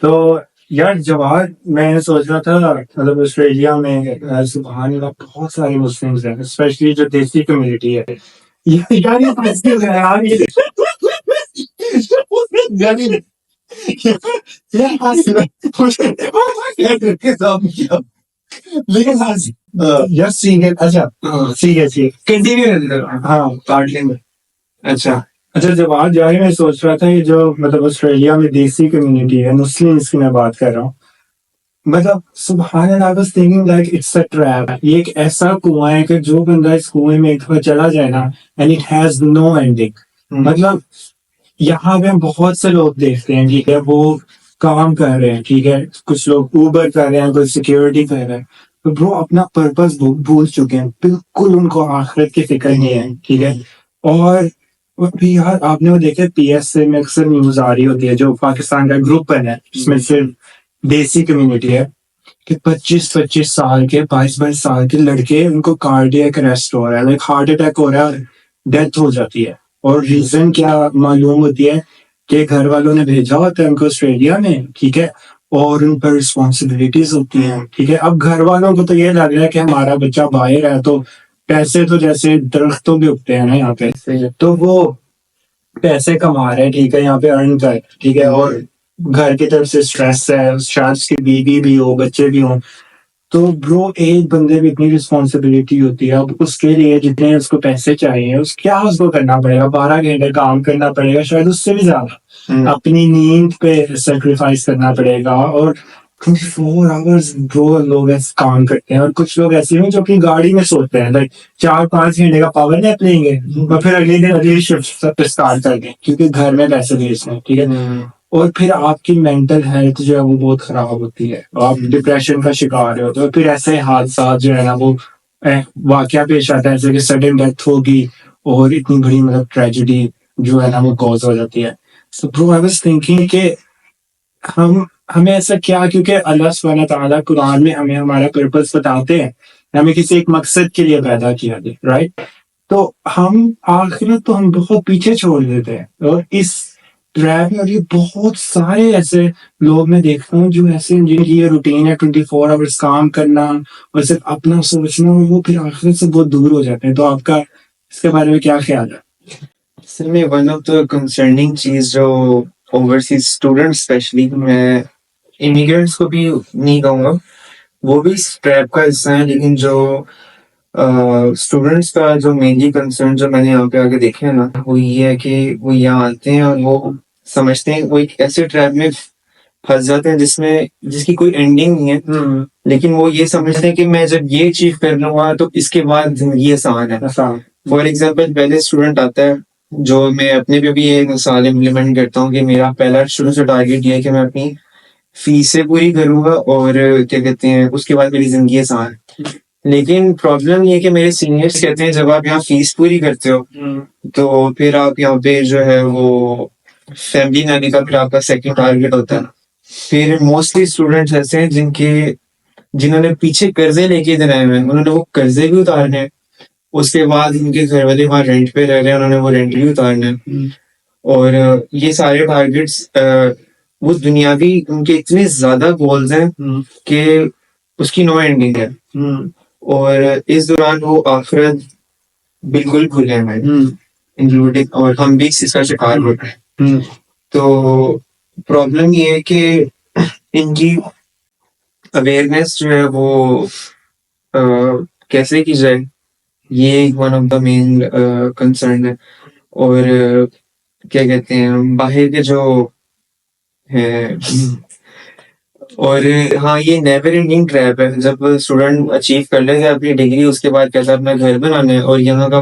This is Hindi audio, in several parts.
तो यार जवाहर मैं सोच रहा था मतलब ऑस्ट्रेलिया में सुबहान अल्लाह बहुत सारे मुस्लिम्स हैं स्पेशली जो देसी कम्युनिटी है। यार ये मुश्किल है यार ये यार ये हंस के साथ किया लेकिन हंस यार ठीक है अच्छा ठीक है ठीक कंटिन्यू कर हाँ काट लेंगे अच्छा अच्छा जवाहर जाए मैं सोच रहा था ये जो मतलब ऑस्ट्रेलिया में देसी कम्युनिटी है मुस्लिम्स की मैं बात कर रहा हूँ मतलब सुबहान अल्लाह I was thinking like it's a trap ये एक ऐसा कुआं है कि जो बंदा इस कुएं में एक बार चला जाए ना and it has no ending मतलब यहाँ पे हम बहुत से लोग देखते हैं ठीक है वो काम कर रहे हैं ठीक है कुछ लोग ऊबर कर रहे हैं कोई सिक्योरिटी कर रहे हैं तो ब्रो अपना पर्पस भूल चुके हैं बिल्कुल उनको आखिरत की फिक्र नहीं है ठीक है और अभी यार आपने वो देखे पीएसए में अक्सर न्यूज आ रही होती है जो पाकिस्तान का ग्रुप बना है जिसमें सिर्फ देसी कम्युनिटी है कि 25-25 साल के 22-22 साल के लड़के उनको कार्डियक अरेस्ट हो रहा है लाइक हार्ट अटैक हो रहा है डेथ हो जाती है और रीजन क्या मालूम होती है कि घर वालों ने भेजा होता है उनको ऑस्ट्रेलिया में ठीक है और उन पर रिस्पॉन्सिबिलिटीज होती हैं ठीक है अब घर वालों को तो ये लग रहा है कि हमारा बच्चा बाहर है तो पैसे तो जैसे दरख्तों पे उगते हैं ना यहाँ पे तो वो पैसे कमा रहे हैं ठीक है यहाँ पे अर्न कर ठीक है और घर की तरफ से स्ट्रेस है शायद उसकी बीवी भी हो बच्चे भी हो तो ब्रो एक बंदे भी इतनी रिस्पॉन्सिबिलिटी होती है अब उसके लिए जितने उसको पैसे चाहिए उस क्या उसको करना पड़ेगा 12 घंटे काम करना पड़ेगा शायद उससे भी ज्यादा अपनी नींद पे सेक्रीफाइस करना पड़ेगा और 24 आवर्स ब्रो लोग ऐसे काम करते हैं और कुछ लोग ऐसे हैं जो कि गाड़ी में सोते हैं लाइक 4-5 घंटे का पावर नैप लेंगे और फिर अगले दिन अगली शिफ्ट स्टार्ट कर दें क्योंकि घर में पैसे भेजने हैं ठीक है और फिर आपकी मेंटल हेल्थ जो है वो बहुत खराब होती है आप डिप्रेशन का शिकार होते हो फिर ऐसे हादसा जो है ना वो वाकया पेश आता है जैसे कि सडन डेथ होगी और इतनी बड़ी मतलब ट्रेजेडी जो है ना वो कॉज हो जाती है so bro I was thinking कि हम हमें ऐसा क्या क्योंकि अल्लाह सुब्हानहू तआला कुरान में हमें हमारा पर्पस बताते हैं हमें किसी एक मकसद के लिए पैदा किया गया राइट तो हम आखिरत तो हम बहुत पीछे छोड़ देते हैं और इस ट्रैप में और ये बहुत सारे ऐसे लोग मैं देखता हूँ जो ऐसे जिनकी ये रूटीन है 24 आवर्स काम करना और सिर्फ अपना सोचना वो फिर आखिरत से बहुत दूर हो जाते हैं तो आपका इसके बारे में क्या ख्याल है असल में वन ऑफ द कंसर्निंग चीज जो ओवरसीज स्टूडेंट्स स्पेशली मैं इमिग्रेंट्स को भी नहीं कहूँगा वो भी इस ट्रैप का हिस्सा है लेकिन जो स्टूडेंट्स का जो मेनली कंसर्न जो मैंने यहाँ पे आके देखे है ना वो ये है कि वो यहाँ आते हैं और वो समझते हैं वो एक ऐसे ट्रैप में फंस जाते हैं जिसमें जिसकी कोई एंडिंग नहीं है लेकिन वो ये समझते हैं कि मैं जब ये अचीव कर लूंगा तो इसके बाद जिंदगी आसान है फॉर एग्जाम्पल पहले स्टूडेंट आता है जो मैं अपने पे भी ये मिसाल इम्प्लीमेंट करता हूँ कि मेरा पहला शुरू से टारगेट ये है कि मैं अपनी फीस से पूरी करूंगा और क्या कहते हैं उसके बाद मेरी जिंदगी आसान है लेकिन प्रॉब्लम ये है कि मेरे सीनियर्स कहते हैं जब आप यहाँ फीस पूरी करते हो तो फिर आप यहाँ पे जो है वो फैमिली लाने का फिर आपका सेकंड टारगेट होता है फिर मोस्टली स्टूडेंट्स ऐसे हैं जिन्होंने पीछे कर्जे लेके इधर आए हुए हैं उन्होंने वो कर्जे भी उतारने हैं उसके बाद उनके घर वाले वहाँ रेंट पे रह रहे हैं उन्होंने वो रेंट भी उतारना है और ये सारे टारगेट्स वो दुनियावी उनके इतने ज्यादा गोल्स हैं कि उसकी नो एंडिंग है और इस दौरान वो आखिरत बिल्कुल भूले हैं इंक्लूडिंग और हम भी इसका शिकार हो रहे हैं तो प्रॉब्लम ये है कि इनकी अवेयरनेस जो है वो कैसे की जाए ये one of the main concern है और क्या कहते हैं बाहर के जो है और हाँ ये नेवर एंडिंग ट्रैप है जब स्टूडेंट अचीव कर लेगा अपनी डिग्री उसके बाद कहता है अपना घर बनाना है और यहाँ का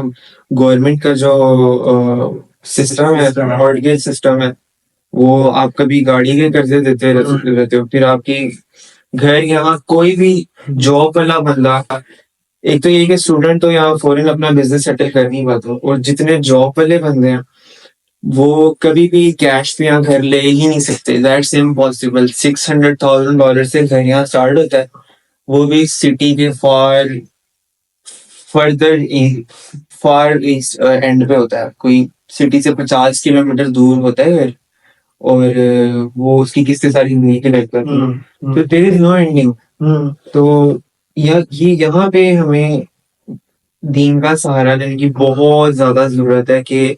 गवर्नमेंट का जो सिस्टम है मॉर्गेज सिस्टम है वो आप कभी गाड़ी के कर्जे देते रहते हो फिर आपकी घर यहाँ कोई भी जॉब वाला बंदा एक तो ये कि स्टूडेंट तो यहाँ फॉरेन अपना बिजनेस सेटल कर नहीं पाता और जितने जॉब वाले बंदे हैं वो कभी भी कैश पे यहाँ घर ले ही नहीं सकते दैट्स इम्पॉसिबल $600,000 से घर यहाँ स्टार्ट होता है वो भी सिटी के फर्दर फार ईस्ट एंड पे होता है कोई सिटी से 50 किलोमीटर दूर होता है घर और वो उसकी किस्तें सारी जिंदगी की लगता थी, तो देयर इज नो एंडिंग। तो ये यहाँ पे हमें दीन का सहारा लेने की बहुत ज्यादा जरूरत है कि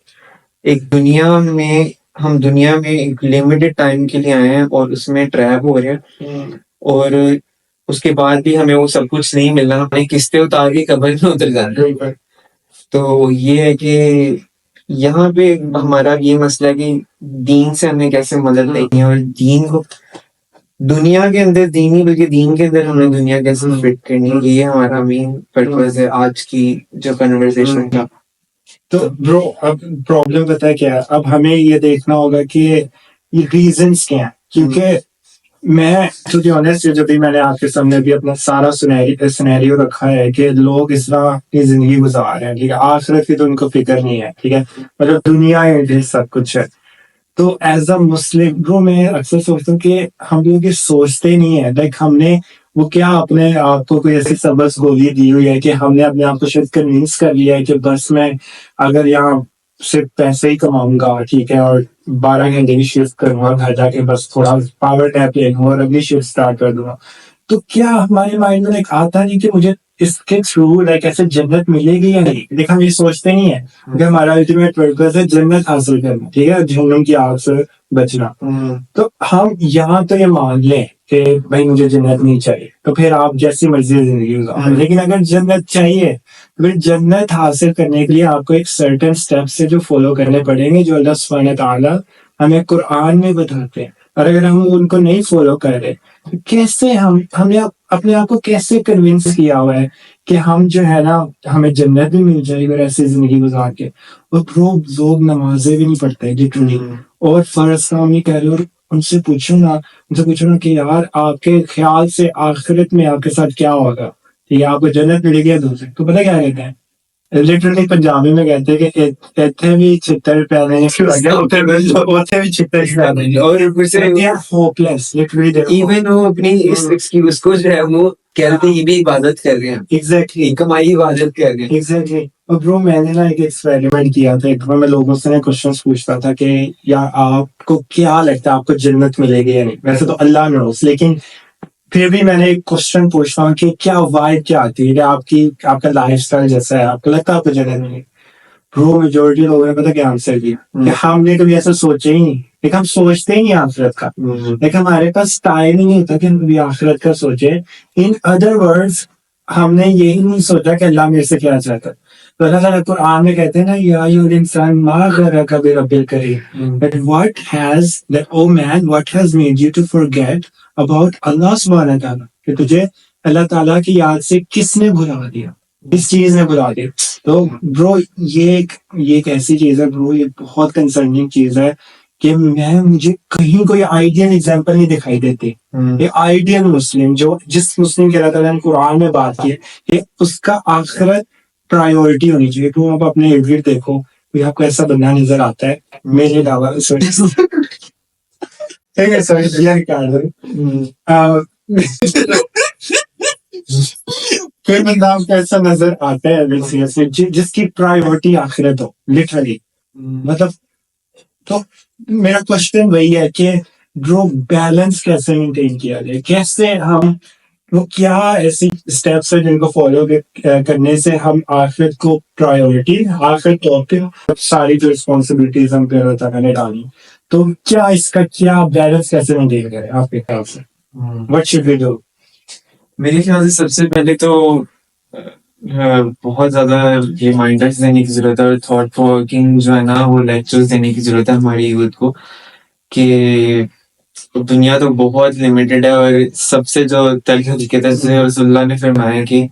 एक दुनिया में हम दुनिया में एक लिमिटेड टाइम के लिए आए हैं और उसमें ट्रैप हो रहे हैं, और उसके बाद भी हमें वो सब कुछ नहीं मिलना, हमें किस्तें उतार के कब्र में उतर जाना है। तो ये है कि यहाँ पे हमारा ये मसला है कि दीन से हमें कैसे मदद लेनी है, और दीन को दुनिया के अंदर दीन ही बल्कि दीन के अंदर हमें दुनिया कैसे फिट करनी है, ये हमारा मेन पर्पस है आज की जो कन्वर्सेशन का। तो ब्रो अब प्रॉब्लम पता है क्या है, अब हमें ये देखना होगा कि ये रीजंस क्या हैं, क्योंकि मैं टू बी ऑनेस्ट जब भी मैंने आपके सामने भी अपना सारा सिनेरियो रखा है कि लोग इस तरह की जिंदगी गुजार रहे हैं, ठीक है, आखिरत की तो उनको फिक्र नहीं है, ठीक है, मतलब दुनिया है सब कुछ है। तो एज अ मुस्लिम ब्रो मैं अक्सर सोचता हूँ कि हम लोग ये सोचते नहीं है, लाइक हमने वो क्या अपने आप को कोई ऐसी सबक गोली दी हुई है कि हमने अपने आप को शायद कन्विंस कर लिया है कि बस मैं अगर यहाँ सिर्फ पैसे ही कमाऊंगा, ठीक है, और 12 घंटे की शिफ्ट करूंगा, घर जाके बस थोड़ा पावर टैप ले लूंगा और अगली शिफ्ट स्टार्ट कर दूंगा, तो क्या हमारे माइंड में लाइक आता नहीं कि मुझे इसके थ्रू लाइक ऐसे जन्नत मिलेगी या नहीं। देखा हम ये सोचते नहीं है कि हमारा अल्टीमेट पर्पस है जन्नत हासिल करना, ठीक है, जहन्नुम की आग से बचना। तो हम यहाँ तो ये मान लें कि भाई मुझे जन्नत नहीं चाहिए, तो फिर आप जैसी मर्जी जिंदगी गुजारो, लेकिन अगर जन्नत चाहिए तो फिर जन्नत हासिल करने के लिए आपको एक सर्टेन स्टेप्स से जो फॉलो करने पड़ेंगे, जो अल्लाह सुब्हानहू व तआला हमें कुरान में बताते हैं, और अगर हम उनको नहीं फॉलो कर रहे तो कैसे हमने अपने आप को कैसे कन्विंस किया हुआ है कि हम जो है ना हमें जन्नत भी मिल जाएगी और ऐसी जिंदगी गुजार के। और ब्रो लोग नमाजें भी नहीं पढ़ते लिटरली, और फर्ज काम नहीं कर रहे, और उनसे पूछो ना कि यार आपके ख्याल से आखिरत में आपके साथ क्या होगा, ठीक है, आपको जन्नत मिलेगी या दोज़ख, तो पता क्या कहते हैं, लिटरली पंजाबी में कहते हैं कि इत्थे भी छितर पैने उथे भी छितर पैने, और ऊपर से they are hopeless literally even वो अपनी इस एक्सक्यूज को जो है वो कहते ये भी इबादत कर रहे हैं, एग्जैक्टली कमाई इबादत कर रहे हैं। एग्जैक्टली। और ब्रो मैंने ना एक एक्सपेरिमेंट किया था, एक बार मैं लोगों से क्वेश्चंस पूछता था कि यार आपको क्या लगता है आपको जन्नत मिलेगी या नहीं, वैसे तो अल्लाह नोस, लेकिन फिर भी मैंने एक क्वेश्चन पूछता हूँ कि क्या वाइब क्या आती है, आपकी आपका लाइफस्टाइल जैसा है, आपको लगता है आपको जन्नत मिलेगी। ब्रो मेजोरिटी लोगों ने पता क्या आंसर दिया कि हमने कभी ऐसा सोचा ही नहीं, लेकिन हम सोचते ही नहीं आखिरत का, लेकिन हमारे पास टाइम ही नहीं होता कि हम कभी आखिरत का सोचे। इन अदर वर्ड्स हमने यही नहीं सोचा कि अल्लाह मेरे से क्या चाहता है। तो अल्लाह ताला कुरान में कहते हैं ना, या अय्युहल इंसान मा गर्रका बिरब्बिल करीम, that what has made you to forget about Allah सुब्हानहू व तआला, कि तुझे अल्लाह ताला की याद से किसने भुला दिया, इस चीज ने भुला दिया। तो ब्रो ये एक ऐसी चीज है ब्रो, ये बहुत कंसर्निंग चीज है कि मुझे कहीं कोई आइडियल एग्जांपल नहीं दिखाई देती। ये आइडियल मुस्लिम जो जिस मुस्लिम की अल्लाह ताला ने कुरान में बात की है कि उसका आखिरत प्रायोरिटी होनी चाहिए। तो आप अपने इर्द गिर्द देखो, कोई आपको ऐसा बंदा नजर आता है, मेरे अलावा सॉरी कोई बंदा आपको ऐसा नजर आता है सीरियसली जिसकी प्रायोरिटी आखिरत हो लिटरली, मतलब तो मेरा क्वेश्चन वही है कि ब्रो बैलेंस कैसे मेंटेन किया जाए, कैसे हम वो क्या ऐसी स्टेप्स है जिनको फॉलो करने से हम आखिरत को प्रायोरिटी आखिर तौर पे सारी जो रिस्पॉन्सिबिलिटीज हम पे अल्लाह ताला ने डाली, तो क्या इसका क्या बैलेंस कैसे मेंटेन करें आपके ख्याल से, व्हाट शुड वी डू? मेरे ख्याल से सबसे पहले तो बहुत ज्यादा रिमाइंडर्स देने की जरूरत है, और थॉट प्रोवोकिंग जो है ना वो लेक्चर्स देने की जरूरत है हमारी यूथ को, कि दुनिया तो बहुत लिमिटेड है, और सबसे जो तल्ख हकीकत है जैसे रसूलुल्लाह ने फरमाया कि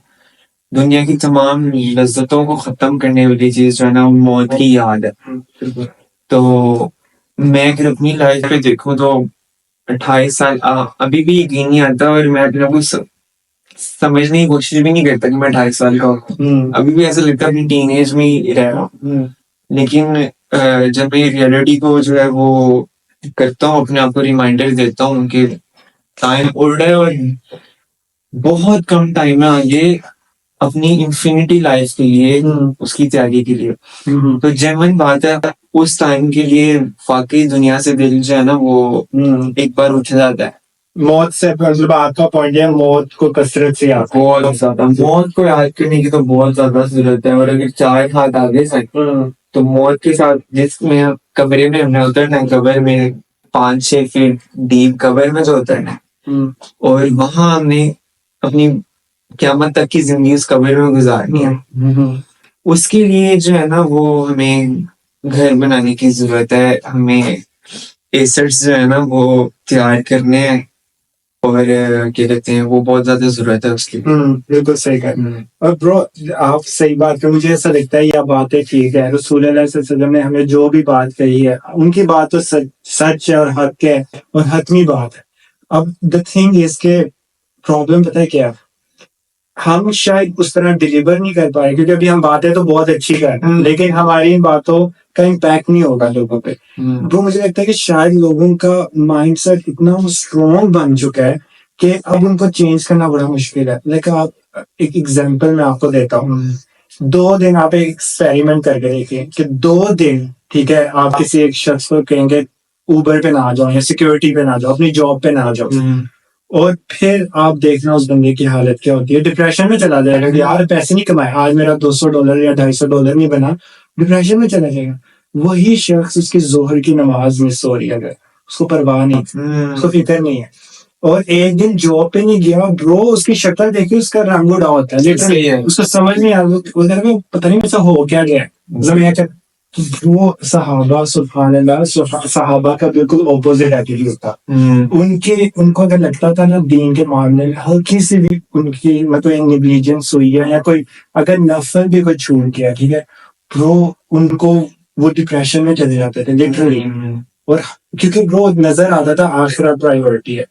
दुनिया की तमाम लज्जतों को खत्म करने वाली चीज जो है ना वो मौत की याद है। तो मैं अगर अपनी लाइफ पे देखूं तो 28 साल अभी भी यकीन नहीं आता, और मैं अपने आप को समझने की कोशिश भी नहीं करता कि मैं 28 साल का हूँ। अभी भी ऐसा लगता है अपनी टीन एज में ही रह रहा हूँ। लेकिन जब मैं रियलिटी को जो है वो करता हूँ, अपने आप को रिमाइंडर देता हूँ कि टाइम उड़ रहा है और बहुत कम टाइम है आगे, अपनी इंफिनिटी लाइफ के लिए, उसकी तैयारी के लिए। तो जेन्युइन बात है, उस टाइम के लिए वाकई दुनिया से दिल जो है ना वो एक बार उठ जाता है। मौत से मतलब आपका पॉइंट है मौत को कसरत से आता है। बहुत ज्यादा मौत को याद करने की तो बहुत ज्यादा जरूरत है, और अगर 4 हाथ आगे से तो मौत के साथ जिसमें कमरे में हमने उतरना है, कब्र में 5-6 फीट डीप कब्र में जो उतरना है, और वहां हमने अपनी क़यामत तक की जिंदगी उस कब्र में गुजारनी है। उसके लिए जो है ना वो हमें घर बनाने की जरूरत है, हमें एसेट्स जो है ना वो तैयार करने हैं, और क्या कहते हैं वो बहुत ज्यादा जरूरत है उसकी। बिल्कुल सही कहा। और ब्रो आप सही बात कर, मुझे ऐसा लगता है यह बातें ठीक है, रसूल अल्लाह सल्लल्लाहु अलैहि वसल्लम ने हमें जो भी बात कही है उनकी बात तो सच है और हक है और हतमी बात है। अब द थिंग इज के प्रॉब्लम पता है क्या, हम शायद उस तरह डिलीवर नहीं कर पाए, क्योंकि अभी हम बातें तो बहुत अच्छी कर रहे हैं लेकिन हमारी इन बातों का इम्पैक्ट नहीं होगा लोगों पे। तो मुझे लगता है कि शायद लोगों का माइंडसेट इतना स्ट्रॉन्ग बन चुका है कि अब उनको चेंज करना बड़ा मुश्किल है। लेकिन आप एक एग्जांपल मैं आपको देता हूँ। 2 दिन आप एक एक्सपेरिमेंट करके देखिए कि 2 दिन, ठीक है, आप किसी एक शख्स को कहेंगे उबर पे ना जाओ या सिक्योरिटी पे ना जाओ, अपनी जॉब पे ना जाओ, और फिर आप देखना उस बंदे की हालत क्या होती है। डिप्रेशन में चला जाएगा कि यार पैसे नहीं कमाए, आज मेरा $200 या $250 नहीं बना, डिप्रेशन में चला जाएगा। वही शख्स उसकी जोहर की नमाज मिस हो रही है, अगर उसको परवाह नहीं, उसको फिक्र नहीं है, और एक दिन जॉब पे नहीं गया, ब्रो उसकी शक्ल देखिए, उसका रंग उड़ा होता है, लेकिन उसको समझ नहीं आ रहा, पता नहीं ऐसा हो क्या गया है। वो सहाबा सुभान अल्लाह, सहाबा का बिल्कुल ऑपोजिट एटीट्यूड था। उनको अगर लगता था ना दीन के मामले में हल्की सी भी उनकी मतलब नेग्लिजेंस हुई है या कोई अगर नफल भी कोई छूट गया, ठीक है, ब्रो उनको वो डिप्रेशन में चले जाते थे लिटरली। और क्योंकि ब्रो नजर आता था आखिरत प्रायोरिटी है,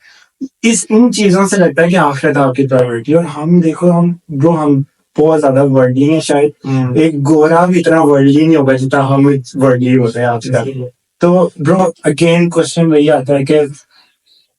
इन चीजों से लगता है कि आखिरत आपकी प्रायोरिटी। और हम देखो, हम बहुत ज्यादा वर्ल्डली है, शायद एक गोरा भी इतना वर्ल्डली नहीं होगा जितना हम वर्ल्डली होते हैं आजकल। तो ब्रो अगेन क्वेश्चन वही आता है कि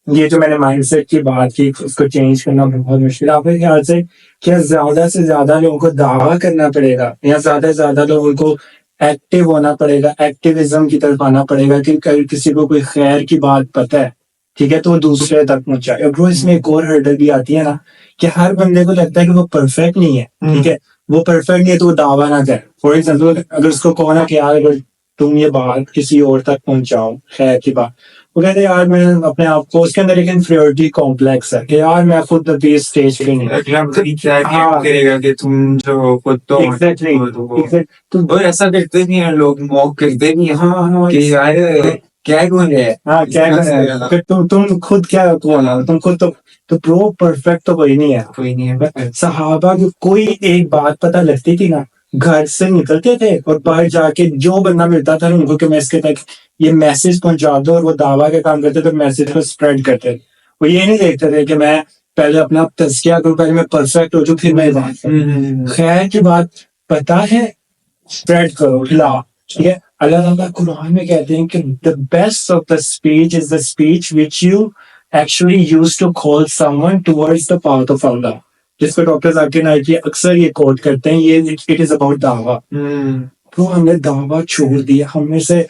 ये जो मैंने माइंडसेट की बात की उसको चेंज करना बहुत मुश्किल है। आपके ख्याल से क्या ज्यादा से ज्यादा लोगों को दावा करना पड़ेगा या ज्यादा से ज्यादा लोगों को एक्टिव होना पड़ेगा, एक्टिविज्म की तरफ आना पड़ेगा कि किसी को कोई खैर की बात पता है, ठीक है, तो वो दूसरे तक पहुंचाए। और ब्रो इसमें एक और हर्डल भी आती है ना कि हर बंदे को लगता है कि वो परफेक्ट नहीं है, ठीक है, वो परफेक्ट नहीं है तो वो दावा ना करे। फॉर एग्जाम्पल अगर उसको कहो ना कि यार अगर तुम ये बात किसी और तक पहुंचाओ खैर की बात, वो कहते यार मैं अपने आप को, उसके अंदर एक इन्फीरियरिटी कॉम्प्लेक्स है कि यार मैं खुद अभी स्टेज पे नहीं। करेगा कि तुम जो खुद तो एग्जैक्टली और ऐसा करते नहीं है लोग, मॉक करते नहीं है। हाँ कि यार क्या कौन है, हाँ क्या कर तुम खुद क्या कौन हो, तुम खुद तो प्रो परफेक्ट तो कोई नहीं है, कोई नहीं है। सहाबा को कोई एक बात पता लगती थी ना, घर से निकलते थे और बाहर जाके जो बंदा मिलता था उनको कि मैं इसके तक ये मैसेज पहुंचा दो, और वो दावा के काम करते थे, मैसेज को स्प्रेड करते थे। वो ये नहीं देखते थे कि मैं पहले अपना तज़किया करूं, पहले मैं परफेक्ट हो जाऊं फिर मैं बात करूं। खैर की बात पता है, स्प्रेड करो, फैलाओ, ठीक है। अल्लाह ताला कुरान में कहते हैं कि the best of the speech is the speech which you actually use to call someone towards the path of Allah, जिसको डॉक्टर जाकिर नाइकी अक्सर ये कोट करते हैं, ये इट इज अबाउट दावा। तो हमने दावा छोड़ दिया, हमने से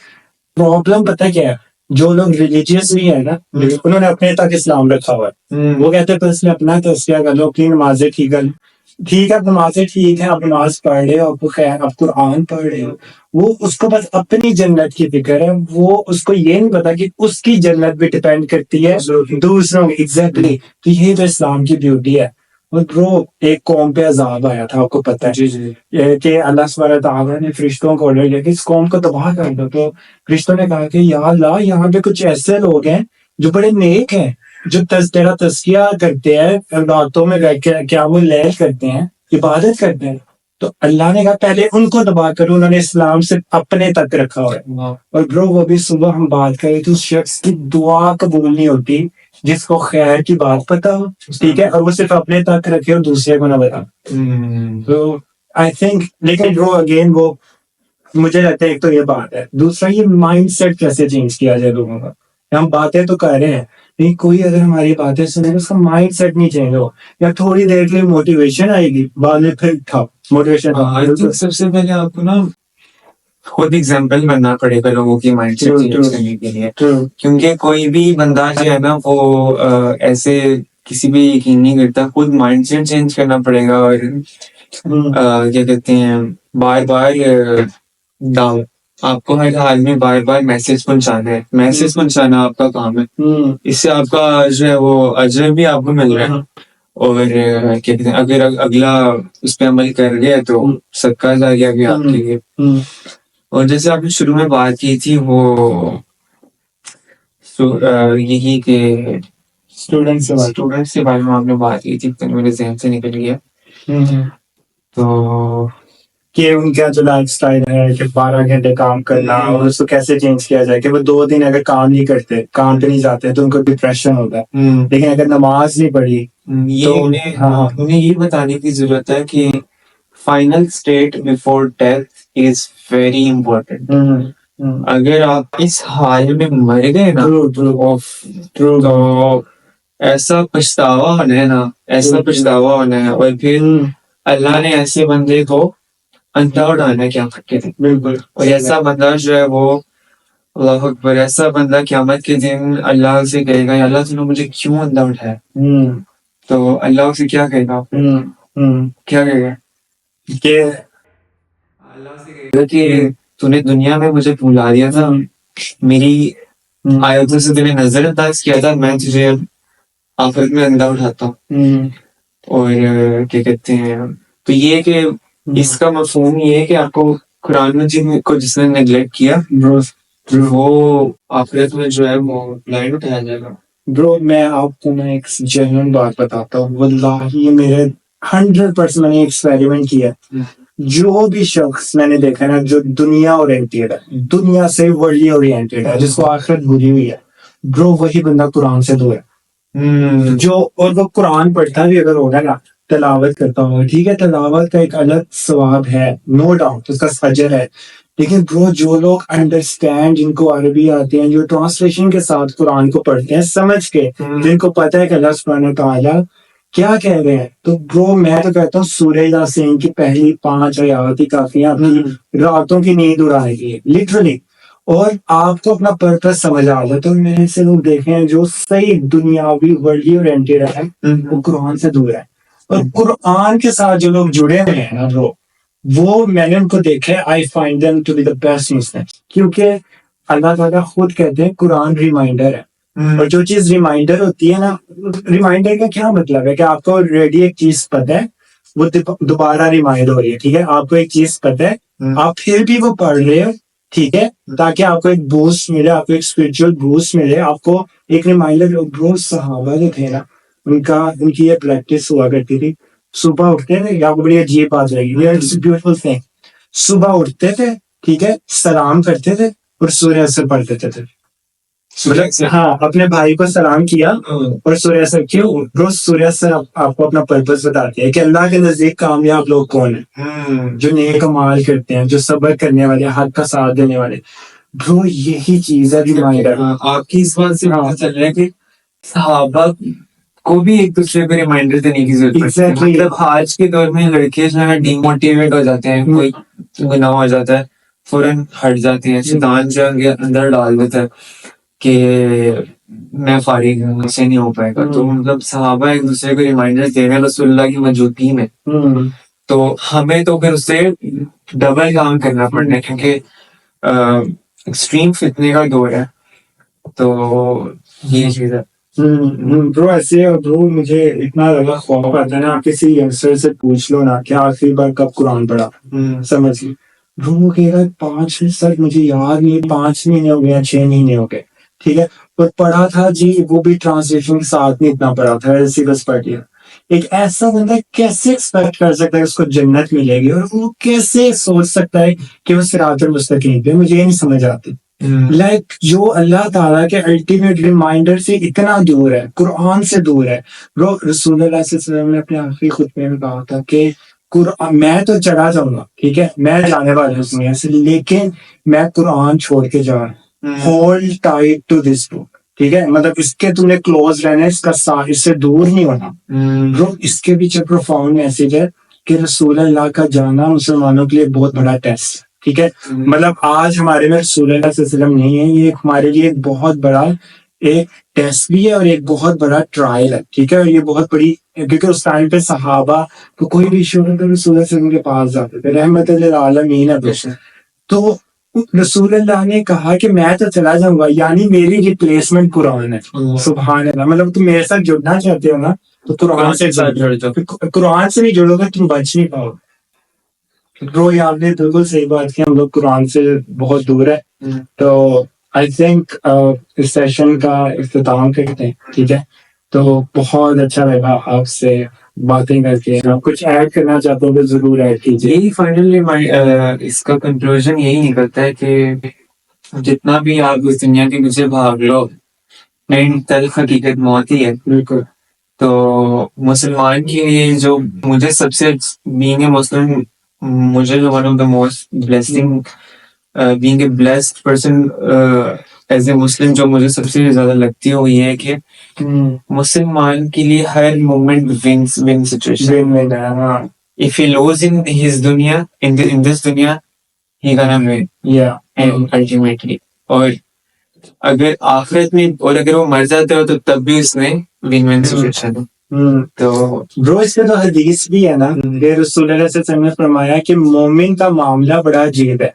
प्रॉब्लम पता क्या है, जो लोग रिलीजियस भी है ना उन्होंने अपने तक इस्लाम रखा हुआ है। वो कहते हैं इसमें अपना तज़किया कर लो, अपनी नमाजें ठीक कर, ठीक है नमाजें ठीक है, आप नमाज पढ़ रहे हो, आपको खैर आप कुरान पढ़ रहे हो, वो उसको बस अपनी जन्नत की फिक्र है, वो उसको ये नहीं पता कि उसकी जन्नत भी डिपेंड करती है दूसरों की। एग्जैक्टली तो ये तो इस्लाम की ब्यूटी है। और ब्रो एक कौम पे अजाब आया था, आपको पता है कि अल्लाह सुब्हानहू व तआला ने फरिश्तों को ऑर्डर दिया कि इस कौम को तबाह कर दो। तो फरिश्तों ने कहा कि या अल्लाह यहाँ पे कुछ ऐसे लोग हैं जो बड़े नेक हैं, जो तेरा तज़किया करते हैं, रातों में क्या वो लैल करते हैं, इबादत करते हैं। तो अल्लाह ने कहा पहले उनको तबाह करो, उन्होंने इस्लाम से अपने तक रखा हुआ है। और ब्रो वो भी सुबह हम बात करें तो उस शख्स की दुआ कबूल नहीं होती जिसको खैर की बात पता हो, ठीक है, और वो सिर्फ अपने तक रखे और दूसरे को ना बता। तो आई थिंक, लेकिन ब्रो अगेन वो मुझे लगता है एक तो ये बात है, दूसरा ये माइंडसेट कैसे चेंज किया जाए लोगों का। हम बातें तो कर रहे हैं नहीं, कोई अगर हमारी बातें सुने तो उसका माइंड सेट नहीं चेंज हो, या थोड़ी देर के लिए मोटिवेशन आएगी, बाद में फिर ठप मोटिवेशन। आई थिंक सबसे पहले आपको ना खुद एग्जाम्पल बनना पड़ेगा लोगों की माइंडसेट True, चेंज true. करने के लिए, True. क्योंकि कोई भी बंदा जो है ना वो ऐसे किसी भी यकीन नहीं करता, खुद माइंडसेट चेंज करना पड़ेगा। और क्या कहते हैं, बार बार दाव आपको हर हाल में बार बार मैसेज पहुंचाना है, मैसेज पहुंचाना आपका काम है। इससे आपका जो है वो अजर भी आपको मिल रहा है, और क्या कहते हैं, अगर अगला उस पर अमल कर गया तो सबका जारिया भी आपके लिए। और जैसे आपने शुरू में बात की थी वो यही के स्टूडेंट्स के बारे में आपने बात की थी, तो मेरे जहन से निकल गया। तो कि उनका जो लाइफ स्टाइल है कि 12 घंटे काम करना, और उसको कैसे चेंज किया जाए कि वो 2 दिन अगर काम नहीं करते, काम पे नहीं जाते, तो उनको डिप्रेशन होता है। लेकिन अगर नमाज नहीं पढ़ी ये तो उन्हें ये बताने की जरूरत है कि final state before death is very important. अगर आप इस हाल में मर गए ना, तो ऐसा पछतावा होना है ना, ऐसा पछतावा होना है। और फिर अल्लाह ने ऐसे बंदे को अंधा उड़ाना है क़यामत के दिन। बिल्कुल। और ऐसा बंदा जो है वो, अल्लाह अकबर, ऐसा बंदा क़यामत के दिन अल्लाह से कहेगा, या अल्लाह तूने मुझे क्यों अंधा उठाया? तो अल्लाह से क्या कहेगा? क्या कहेगा? कि अल्लाह से कहेगा कि तूने दुनिया में मुझे भुला दिया था, मेरी आयतों से तूने नजरअंदाज किया था, मैं तुझे आखिरत में अंधा उठाता हूँ। और क्या कहते हैं, तो ये कि इसका मफहूम ये है कि आपको कुरान मजीद को जिसने नेग्लेक्ट किया वो आखिरत में जो है वो लाइन उठाया जाएगा। ब्रो, मैं आपको ना एक जेन्युइन बात बताता हूँ, वल्लाही ये मेरे 100% मैंने एक्सपेरिमेंट किया। जो भी शख्स मैंने देखा है ना जो दुनिया ओरिएंटेड है, दुनिया से वर्ल्डली ओरिएंटेड है, जिसको आखिरत भूली हुई है, ब्रो वही बंदा कुरान से दूर है। जो और वो कुरान पढ़ता भी अगर होगा ना, तिलावत करता होगा, ठीक है, तिलावत का एक अलग सवाब है, नो डाउट, उसका अजर है। लेकिन ब्रो जो लोग अंडरस्टैंड, जिनको अरबी आती है, जो ट्रांसलेशन के साथ कुरान को पढ़ते हैं समझ के, जिनको पता है कि अल्लाह सुब्हानहू तआला क्या कह रहे हैं, तो ब्रो मैं तो कहता हूँ सूरह यासीन की पहली 5 आयत ही काफी है आपकी रातों की नींद उड़ाने के लिए, लिटरली। और आपको अपना पर्पस समझ आ जाए। तो मैंने ऐसे लोग देखे हैं जो सही दुनियावी वर्ल्डली ओरिएंटेड है, वो कुरान से दूर है। और कुरान के साथ जो लोग जुड़े हुए हैं ना ब्रो, वो मैंने उनको देखा है, I find them to be the best Muslims, क्योंकि अल्लाह ताला खुद कहते हैं कुरान रिमाइंडर है। और जो चीज रिमाइंडर होती है ना, रिमाइंडर का क्या मतलब है कि आपको ऑलरेडी एक चीज पता है, वो दोबारा रिमाइंड हो रही है, ठीक है, आपको एक चीज पता है, आप फिर भी वो पढ़ रहे हो, ठीक है, ताकि आपको एक बूस्ट मिले, आपको एक स्पिरिचुअल बूस्ट मिले, आपको एक रिमाइंडर। ब्रो सहाबा जो थे ना, उनकी ये प्रैक्टिस हुआ करती थी, सुबह उठते थे, आपको बड़ी अजीब बात रहेगी, इट्स ब्यूटीफुल थिंग, सुबह उठते थे, ठीक है, सलाम करते थे और सूर्य असर पढ़ देते थे। हाँ, अपने भाई को सलाम किया और सूर्य असर, क्यों ब्रो? सूर्य असर आपको अपना पर्पस बताती है कि अल्लाह के नजदीक कामयाब लोग कौन है, जो नेक कमाल करते हैं, जो सब्र करने वाले, हक का साथ देने वाले। ब्रो यही चीज है रिमाइंडर। आपकी इस बात से पता चल रहा है कि सहाबा को भी एक दूसरे को रिमाइंडर देने की जरूरत है। मतलब आज के दौर में लड़के जो है डिमोटिवेट हो जाते हैं, कोई गुनाह हो जाता है फौरन हट जाते हैं, शैतान जो अंदर डाल देता है कि मैं फारिग हूँ, मुझसे नहीं हो पाएगा। तो मतलब सहाबा एक दूसरे को रिमाइंडर दे रहे हैं रसूलुल्लाह की मौजूदगी में। तो हमें तो फिर उससे डबल काम करना पड़ना है, क्योंकि एक्सट्रीम फितने का दौर है। तो ये चीज है। ब्रो ऐसे ब्रो मुझे इतना लगा खौफ आता है ना, आप किसी यंगस्टर से पूछ लो ना कि आखिरी बार कब कुरान पढ़ा, समझ ली ब्रो, वो कहेगा 5 सर मुझे याद नहीं, 5 महीने हो गए, 6 महीने हो गए, ठीक है, पर पढ़ा था जी, वो भी ट्रांसलेशन के साथ नहीं इतना पढ़ा था, ऐसी बस पढ़ लिया। एक ऐसा बंदा कैसे एक्सपेक्ट कर सकता है उसको जन्नत मिलेगी, और वो कैसे सोच सकता है कि वो सिरातुल मुस्तकीम पे, मुझे ये नहीं समझ आती। लाइक जो अल्लाह ताला के अल्टीमेट रिमाइंडर से इतना दूर है, कुरान से दूर है। रसूलुल्लाह सल्लल्लाहु अलैहि वसल्लम ने अपने आखिरी खुतबे में कहा था कि मैं तो चला जाऊंगा, ठीक है, मैं जाने वाला हूँ दुनिया से, लेकिन मैं कुरान छोड़ के जा रहा हूँ, hold tight to this book, ठीक है, मतलब इसके तुमने क्लोज रहना है, इसका साथ, इससे दूर नहीं होना। ब्रो इसके पीछे प्रोफाउंड मैसेज है कि रसूल अल्लाह का जाना मुसलमानों के लिए बहुत बड़ा टेस्ट। ठीक है, मतलब आज हमारे में रसूल अल्लाह सल्लल्लाहु अलैहि वसल्लम नहीं है, ये हमारे लिए एक बहुत बड़ा एक टेस्ट भी है और एक बहुत बड़ा ट्रायल है। ठीक है, और ये बहुत बड़ी, क्योंकि उस टाइम पे सहाबा को कोई भी इशू नहीं था, रसूल सल्लल्लाहु अलैहि वसल्लम के पास जाते थे, रहमत लिल आलमीन है। तो रसूल अल्लाह ने कहा कि मैं तो चला जाऊंगा, यानी मेरी रिप्लेसमेंट कुरान है। सुभान अल्लाह, मतलब तुम मेरे साथ जुड़ना चाहते हो ना, तो कुरान से जुड़ जाओ। कुरान से नहीं जुड़ोगे तुम बच नहीं पाओगे। ब्रो ये आपने बिल्कुल सही बात की, हम लोग कुरान से बहुत दूर है। तो आई थिंक इस सेशन का इख्तिताम करते हैं। ठीक है, तो बहुत अच्छा लगा आपसे बातें करके। आप कुछ ऐड करना चाहते हो तो जरूर ऐड कीजिए। यही फाइनली इसका कंक्लूजन यही निकलता है कि जितना भी आप इस दुनिया के पीछे भाग लो, एंड तल्ख हकीकत मौत ही है। बिल्कुल। तो मुसलमान के लिए जो मुझे सबसे बीइंग ए मुस्लिम, मुझे जो one of the most blessing, being a blessed person as a Muslim, जो मुझे सबसे ज्यादा लगती है वो ये है कि मुसलमान के लिए हर moment win situation. If he lose in his dunya, in this dunya, he gonna win. Yeah. And ultimately. और अगर आखिरत में, और अगर वो मर जाता है तो तब भी उसने विन सिचुएशन है। तो ब्रो इसमें तो हदीस भी है ना, कि रसूल सल्लल्लाहु अलैहि वसल्लम ने फरमाया कि मोमिन का मामला बड़ा अजीब है,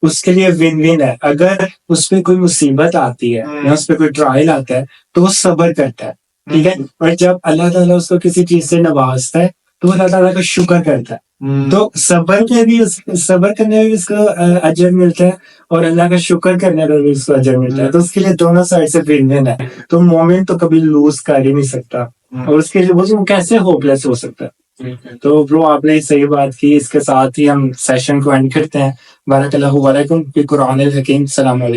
उसके लिए विन विन है। अगर उस पर कोई मुसीबत आती है या उस पर कोई ट्रायल आता है तो वो सब्र करता है। ठीक है, और जब अल्लाह ताला उसको किसी चीज से नवाजता है तो अल्लाह ताला का शुक्र करता है। तो सब्र करने में भी उसको अजर मिलता है और अल्लाह का शुक्र करने में भी उसको अजर मिलता है। तो उसके लिए दोनों साइड से विन विन है। तो मोमिन तो कभी लूज कर ही नहीं सकता, और उसके लिए वो कैसे होपलेस हो सकता है। तो ब्रो आपने सही बात की। इसके साथ ही हम सेशन को एंड करते हैं। बारकल्लाहु अलैकुम, कुरान अल हकीम। सलाम अलैकुम।